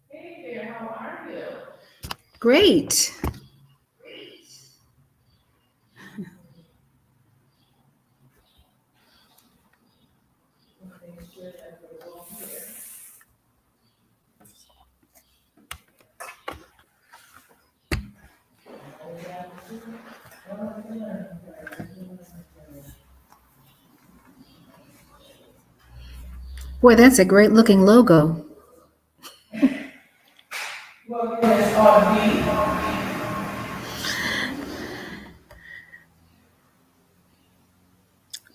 Hey there, how are you? Great. Make sure that we're all here. All we have to do, one of the learning curve, one of the curve. Boy, that's a great looking logo. Well, yes, RB.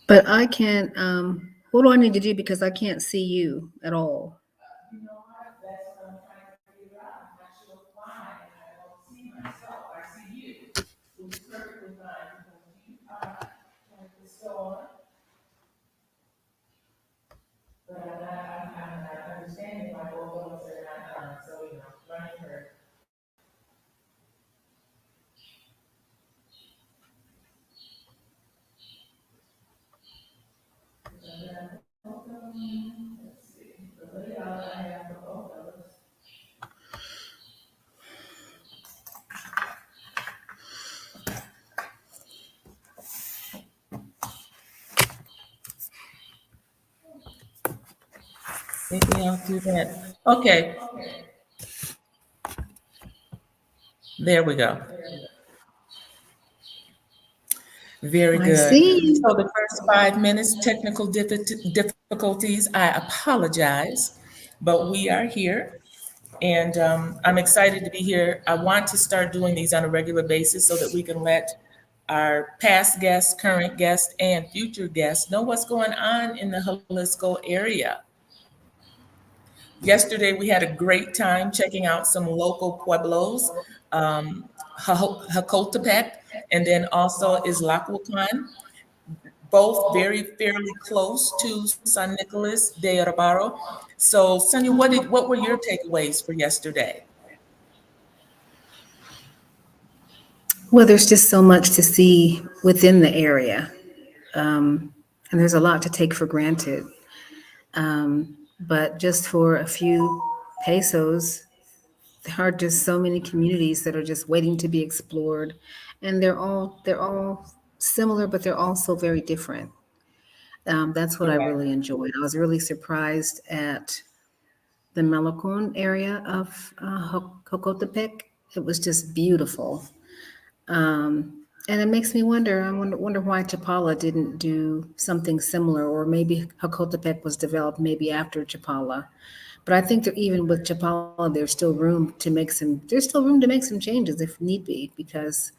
But I can't, what do I need to do because I can't see you at all? You know what? That's what I'm trying to figure out. I'm not sure why I don't see myself. I see you, which is perfectly fine because you are trying to store, but I'm not understanding why both of us are not done. So, learning curve. Let's see, the layout I have for both of us. Maybe I'll do that. Okay, there we go. Very I good. see. So the first 5 minutes, technical difficulties, I apologize, but we are here. And I'm excited to be here. I want to start doing these on a regular basis so that we can let our past guests, current guests, and future guests know what's going on in the Jalisco area. Yesterday, we had a great time checking out some local pueblos, um, Jacotepec, and then also Islacuacan, both very fairly close to San Nicolas de Rabaro. So, Sonia, what were your takeaways for yesterday? Well, there's just so much to see within the area. And there's a lot to take for granted. But just for a few pesos, there are just so many communities that are just waiting to be explored. And they're all similar, but they're also very different. That's what I Correct. really enjoyed. I was really surprised at the Melocon area of Jocotepec. It was just beautiful. And it makes me wonder, I wonder why Chapala didn't do something similar, or maybe Jocotepec was developed maybe after Chapala. But I think that even with Chapala, there's still room to make some changes if need be, because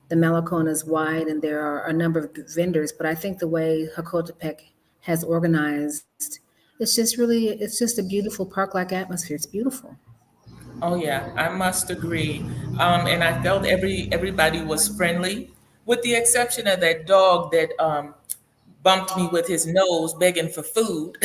the Malecon is wide and there are a number of vendors. But I think the way Jocotepec has organized, it's just a beautiful park-like atmosphere. It's beautiful. Oh yeah, I must agree. And I felt everybody was friendly, with the exception of that dog that bumped me with his nose, begging for food.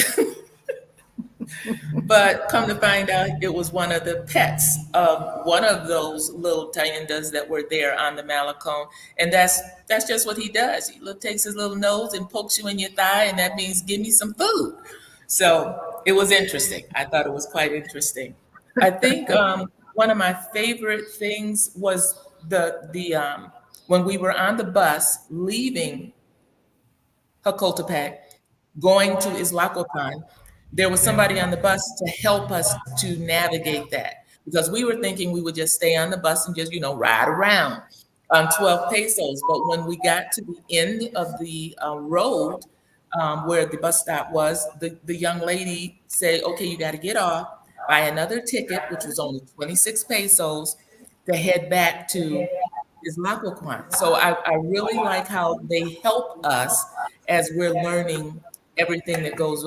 But come to find out, it was one of the pets of one of those little tiendas that were there on the Malecon, and that's just what he does. He takes his little nose and pokes you in your thigh, and that means give me some food. So it was interesting. I thought it was quite interesting. I think one of my favorite things was the when we were on the bus leaving Hakoltepec, going to Islacopan, there was somebody on the bus to help us to navigate that because we were thinking we would just stay on the bus and just, ride around on 12 pesos. But when we got to the end of the road where the bus stop was, the young lady said, okay, you got to get off, buy another ticket, which was only 26 pesos, to head back to is Laquaquan. So I really like how they help us as we're learning everything that goes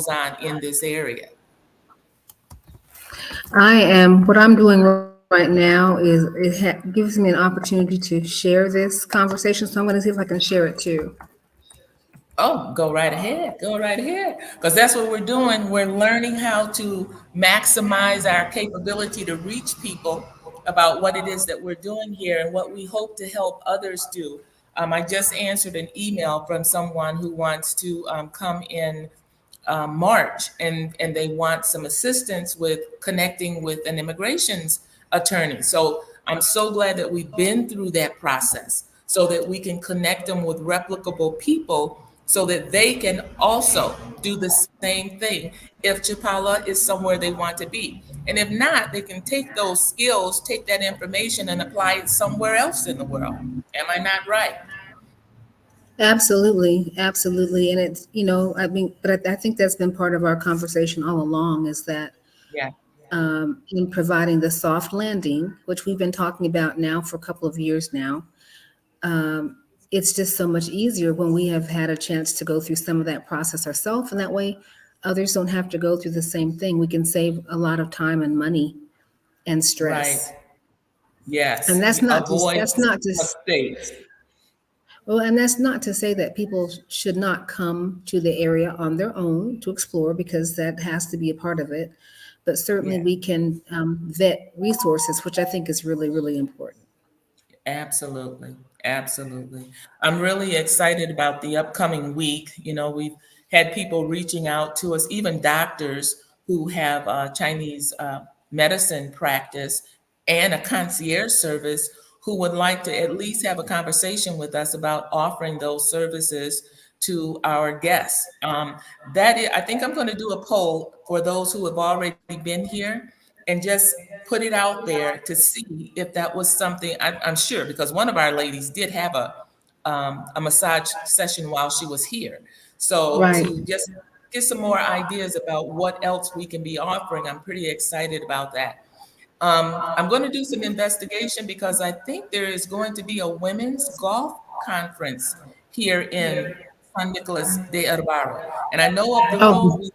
on in this area. What I'm doing right now is gives me an opportunity to share this conversation. So I'm going to see if I can share it too. Oh, go right ahead. Go right ahead. Because that's what we're doing. We're learning how to maximize our capability to reach people about what it is that we're doing here and what we hope to help others do. I just answered an email from someone who wants to come in March, and they want some assistance with connecting with an immigrations attorney. So I'm so glad that we've been through that process so that we can connect them with replicable people so that they can also do the same thing if Chapala is somewhere they want to be. And if not, they can take those skills, take that information, and apply it somewhere else in the world. Am I not right? Absolutely, absolutely. And it's, I mean, but I think that's been part of our conversation all along is that Yeah, in providing the soft landing, which we've been talking about now for a couple of years now, it's just so much easier when we have had a chance to go through some of that process ourselves. And that way, others don't have to go through the same thing. We can save a lot of time and money and right. stress. And Yes. that's not just, Avoid mistakes. well, and that's not to say that people should not come to the area on their own to explore, because that has to be a part of it. But certainly Yeah. we can vet resources, which I think is really, really important. Absolutely. Absolutely. I'm really excited about the upcoming week. We've had people reaching out to us, even doctors who have Chinese medicine practice and a concierge service who would like to at least have a conversation with us about offering those services to our guests. I think I'm going to do a poll for those who have already been here and just put it out there to see if that was something. I'm sure because one of our ladies did have a massage session while she was here. So Right. to just get some more ideas about what else we can be offering, I'm pretty excited about that. I'm going to do some investigation because I think there is going to be a women's golf conference here in San Nicolas de Urbaro. And I know up the road Oh, we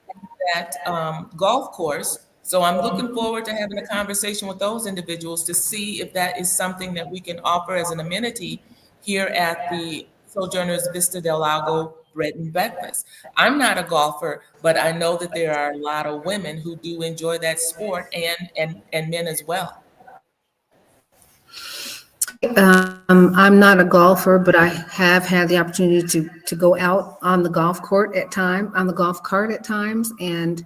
have that golf course. So I'm looking forward to having a conversation with those individuals to see if that is something that we can offer as an amenity here at the Sojourners Vista del Lago Bread and Breakfast. I'm not a golfer, but I know that there are a lot of women who do enjoy that sport and men as well. I'm not a golfer, but I have had the opportunity to go out on the golf court at time on the golf cart at times. And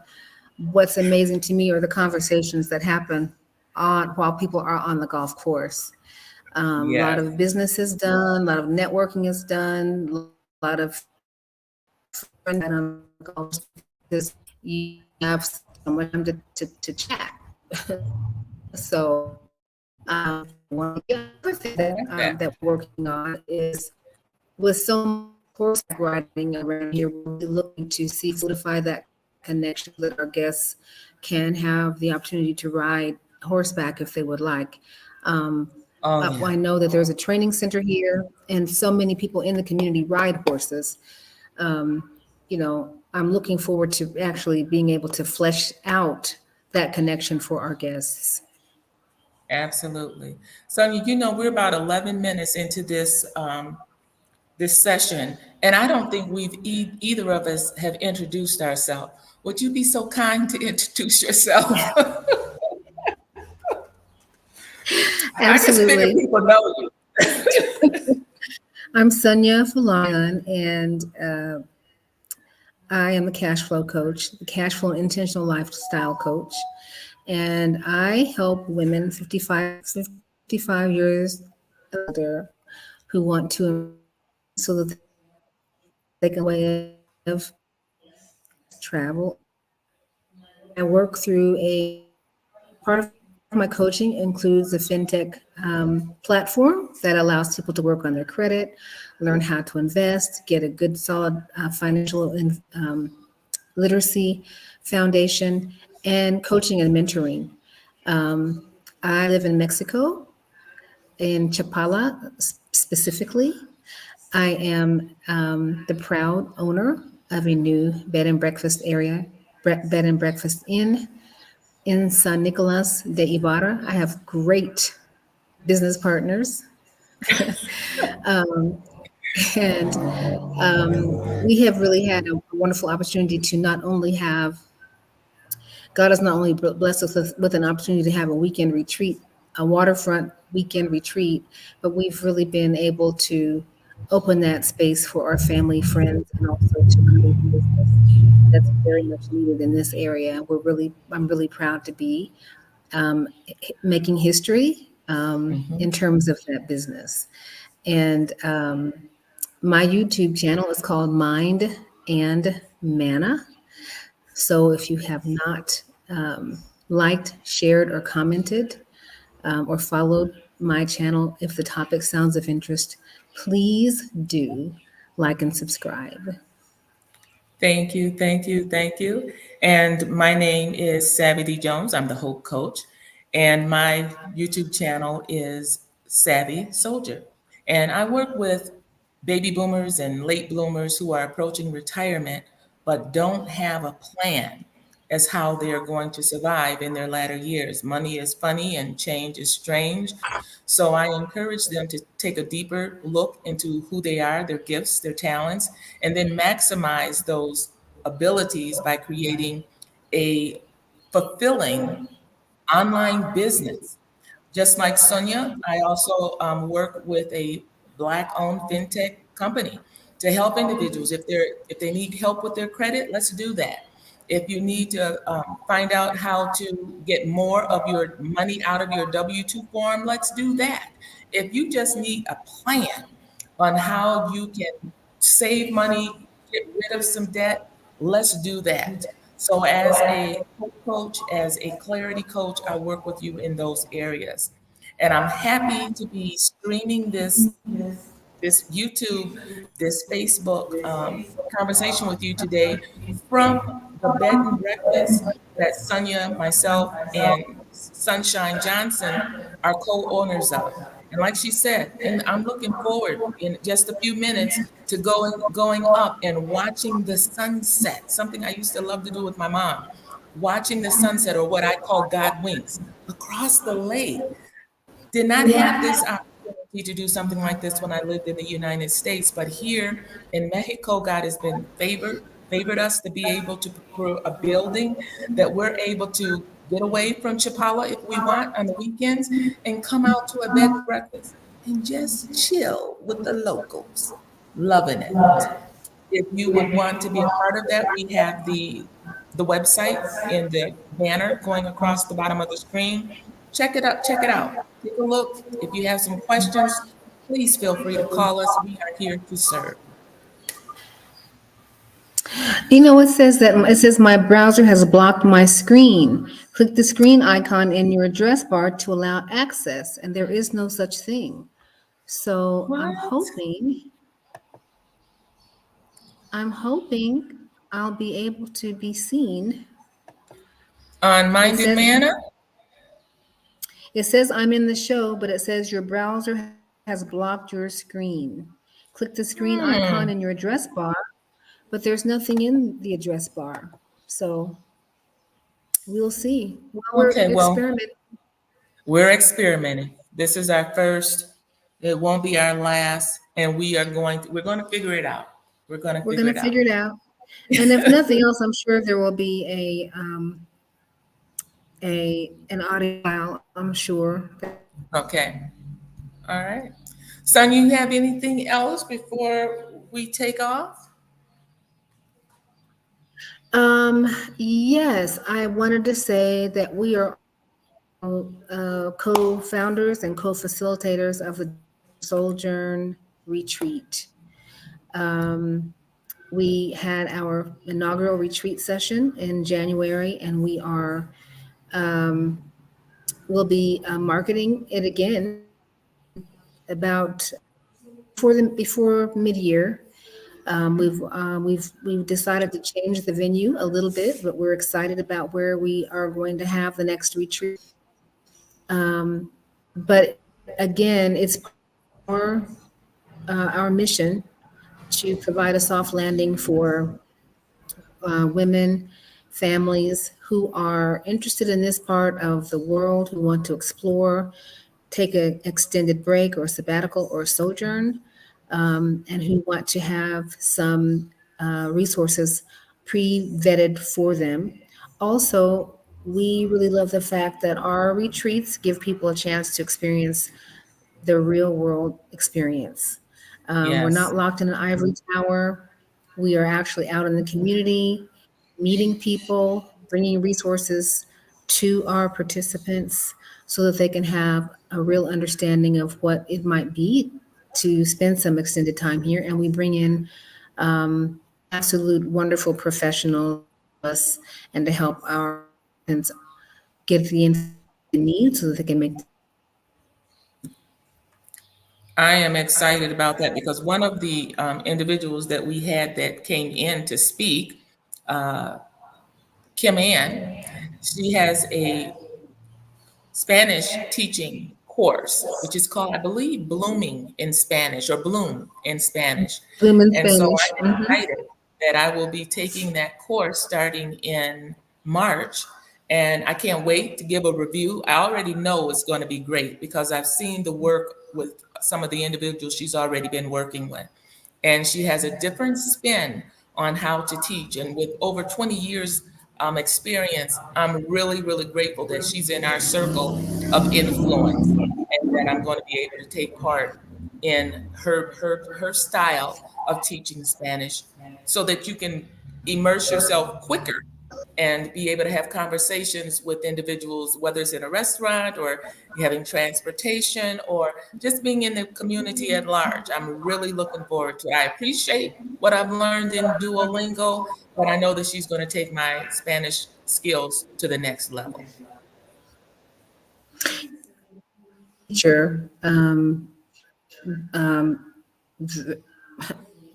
what's amazing to me are the conversations that happen on while people are on the golf course. A lot Yes. of business is done, a lot of networking is done, a lot of friends on the golf because you have so much time to chat. So one other thing I that like that. that we're working on is with so much horseback riding around here, we're really looking to see solidify that connection so that our guests can have the opportunity to ride horseback if they would like. Um, Oh, yeah. I know that there's a training center here, and so many people in the community ride horses. Um, I'm looking forward to actually being able to flesh out that connection for our guests. Absolutely. Sonia, we're about 11 minutes into this session, and I don't think we've either of us have introduced ourselves. Would you be so kind to introduce yourself? I just figure Absolutely. people know you. I'm Sonia Falayan, and I am a cash flow coach, the cash flow intentional lifestyle coach. And I help women 55 years older who want to improve their lives so that they can way of travel. I work through a part of my coaching includes a fintech platform that allows people to work on their credit, learn how to invest, get a good solid financial literacy foundation, and coaching and mentoring. I live in Mexico, in Chapala specifically. I am the proud owner of a new bed and breakfast bed and breakfast in San Nicolas de Ibarra. I have great business partners, and we have really had a wonderful opportunity to not only have God has not only blessed us with an opportunity to have a weekend retreat, a waterfront weekend retreat, but we've really been able to open that space for our family, friends, and also to create business that's very much needed in this area. I'm really proud to be making history Mhm. in terms of that business. And my YouTube channel is called Mind and Manna. So if you have not liked, shared, or commented, or followed my channel, if the topic sounds of interest, please do like and subscribe. Thank you, thank you, thank you. And my name is Savvy D Jones. I'm the Hope Coach, and my YouTube channel is Savvy Soldier. And I work with baby boomers and late bloomers who are approaching retirement but don't have a plan as how they are going to survive in their latter years. Money is funny and change is strange. So I encourage them to take a deeper look into who they are, their gifts, their talents, and then maximize those abilities by creating a fulfilling online business. Just like Sonia, I also work with a Black-owned fintech company to help individuals. If they need help with their credit, let's do that. If you need to find out how to get more of your money out of your W-2 form, let's do that. If you just need a plan on how you can save money, get rid of some debt, let's do that. So, as a hope coach, as a clarity coach, I work with you in those areas. And I'm happy to be streaming this YouTube, this Facebook conversation with you today from the bed and breakfast that Sonia, myself, and Sunshine Johnson are co-owners of. And like she said, and I'm looking forward in just a few minutes to going up and watching the sunset, something I used to love to do with my mom, watching the sunset, or what I call God winks, across the lake. Did not have this opportunity to do something like this when I lived in the United States, but here in Mexico, God has been favored us to be able to procure a building that we're able to get away from Chapala if we want on the weekends and come out to a bed and breakfast and just chill with the locals. Loving it. If you would want to be a part of that, we have the website in the banner going across the bottom of the screen. Check it out, check it out. Take a look. If you have some questions, please feel free to call us. We are here to serve. You know, it says my browser has blocked my screen. Click the screen icon in your address bar to allow access, and there is no such thing. So What? I'm hoping I'll be able to be seen. On It Minded says Manna? it says I'm in the show, but it says your browser has blocked your screen. Click the screen icon in your Hmm. address bar, but there's nothing in the address bar. So we'll see. Well, we're Okay, well, experimenting. we're experimenting. This is our first. It won't be our last, and we're going to figure it out. We're going to We're figure gonna it out. figure it out. And if nothing else, I'm sure there will be an audio file. I'm sure that will be there. Okay. All right. Son, you have anything else before we take off? Yes, I wanted to say that we are all co-founders and co-facilitators of the Sojourn retreat. Um, we had our inaugural retreat session in January, and um, we'll be marketing it again about before mid-year. We've decided to change the venue a little bit, but we're excited about where we are going to have the next retreat. But again, it's part of our mission to provide a soft landing for women, families who are interested in this part of the world, who want to explore, take an extended break or sabbatical or sojourn, and who want to have some resources pre-vetted for them. Also, we really love the fact that our retreats give people a chance to experience the real world experience. We're Yes. not locked in an ivory tower. We are actually out in the community. meeting people, bringing resources to our participants so that they can have a real understanding of what it might be to spend some extended time here. And we bring in absolute wonderful professionals to help us and to help our participants get the information they need so that they can make I am excited about that because one of the individuals that we had that came in to speak, Kim Ann, she has a Spanish teaching course, which is called, I believe, Blooming in Spanish or Bloom in Spanish. them in And so Spanish. I'm excited that I will be taking that course starting in March. And I can't wait to give a review. I already know it's going to be great because I've seen the work with some of the individuals she's already been working with. And she has a different spin on how to teach. And with over 20 years experience, I'm really, really grateful that she's in our circle of influence and that I'm going to be able to take part in her style of teaching Spanish so that you can immerse yourself quicker and be able to have conversations with individuals, whether it's in a restaurant or you're having transportation or just being in the community at large. I'm really looking forward to it. I appreciate what I've learned in Duolingo, but I know that she's going to take my Spanish skills to the next level. Teacher,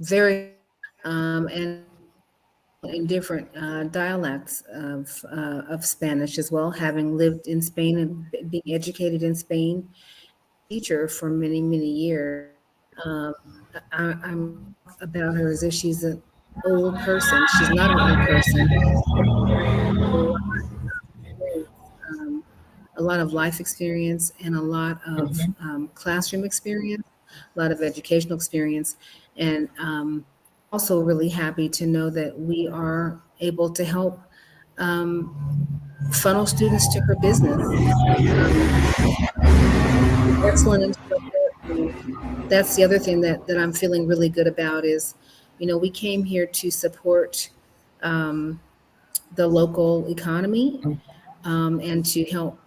very and in different dialects of Spanish as well, having lived in Spain and being educated in Spain, teacher for many, many years. Um, I'm about her as if she's an old person. She's not an old person. Experience, um, a lot of life experience and a lot of Mhm. classroom experience, a lot of educational experience, and also really happy to know that we are able to help um, funnel students to her business. Um, Excellent instructor. And that's the other thing that I'm feeling really good about is, we came here to support um, the local economy and to help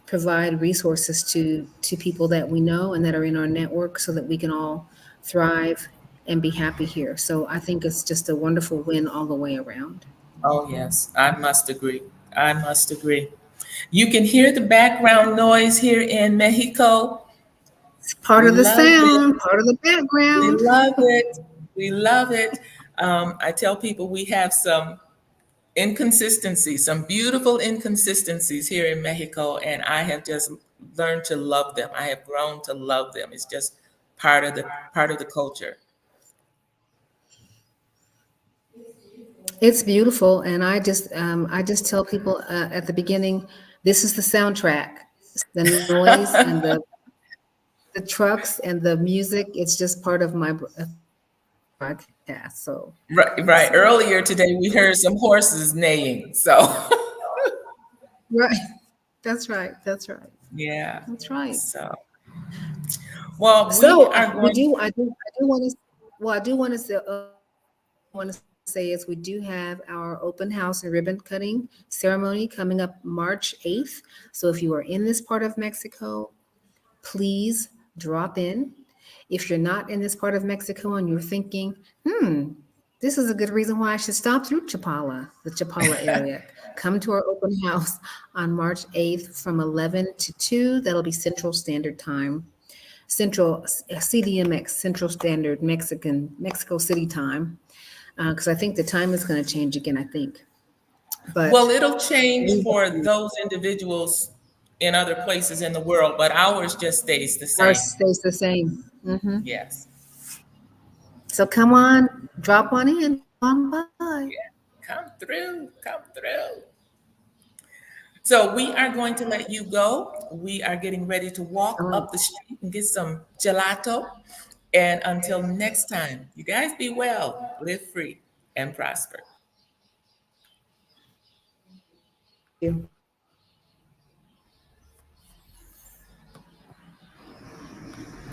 provide resources to people that we know and that are in our network so that we can all thrive and be happy here. So I think it's just a wonderful win all the way around. Oh, yes, I must agree. I must agree. You can hear the background noise here in Mexico. It's part We of the love it. sound, part of the We background. love it. We love it. I tell people we have some inconsistencies, some beautiful inconsistencies here in Mexico, and I have just learned to love them. I have grown to love them. It's just part of the culture. It's beautiful, and I just tell people at the beginning, this is the soundtrack, the noise and the trucks and the music. It's just part of my broadcast. So Right, right. it's Earlier today, we heard some horses neighing. So, right. That's right. That's right. yeah. That's right. So, well, we So are we going. do. I do want to. Well, I do want to say. Want to say is we do have our open house and ribbon cutting ceremony coming up March 8th. So if you are in this part of Mexico, please drop in. If you're not in this part of Mexico and you're thinking, this is a good reason why I should stop through Chapala, the Chapala area. Come to our open house on March 8th from 11 to 2. That'll be Central Standard Time. Central CDMX, Central Standard Mexico City time. Because I think the time is going to change again, I think. Well, But it'll change we for those individuals in other places in the world, but ours just stays the ours same. stays the same. Yes. So come on, drop on in, come on by. Yeah. Come through. Come through. So we are going to let you go. We are getting ready to walk All right. up the street and get some gelato. And until next time, you guys be well, live free, and prosper. You.